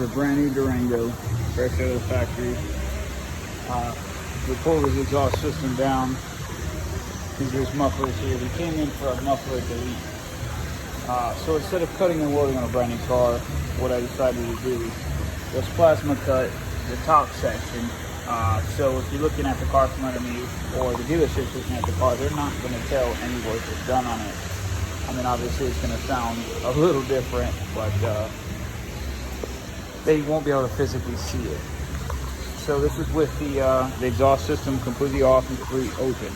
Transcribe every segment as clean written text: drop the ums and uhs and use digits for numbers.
of a brand new Durango, fresh out of the factory. We pulled his exhaust system down. These are his mufflers here. He came in for a muffler delete. So instead of cutting and welding on a brand new car, what I decided to do was plasma cut the top section. So if you're looking at the car from underneath, or the dealership's looking at the car, they're not going to tell any work is done on it. I mean, obviously it's going to sound a little different, but they won't be able to physically see it. So this is with the exhaust system completely off and completely open.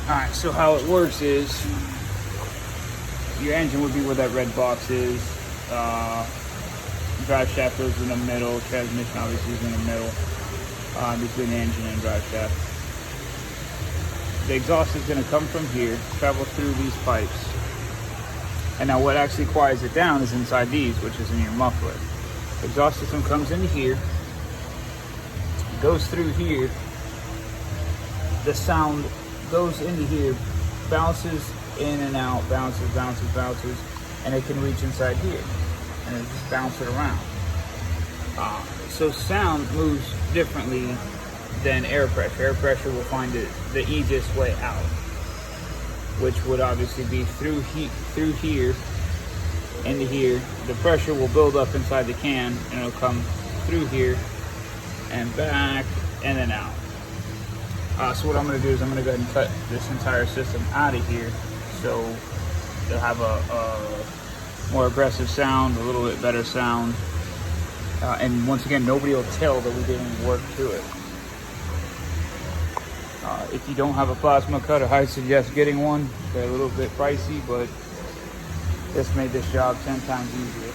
All right, so how it works is your engine would be where that red box is. Drive shaft goes in the middle. Transmission obviously is in the middle, between the engine and drive shaft. The exhaust is going to come from here, travel through these pipes. And now what actually quiets it down is inside these, which is in your muffler. The exhaust system comes into here, goes through here. The sound goes into here, bounces in and out, bounces, and it can reach inside here. And it just bounce it around. So sound moves differently than air pressure. Air pressure will find it the easiest way out, which would obviously be through here into here. The pressure will build up inside the can, and it'll come through here and back and then out. So what I'm going to do is I'm going to go ahead and cut this entire system out of here, so they'll have a more aggressive sound, a little bit better sound, and once again, nobody will tell that we did any work to it. If you don't have a plasma cutter, I suggest getting one. They're a little bit pricey, but this made this job 10 times easier.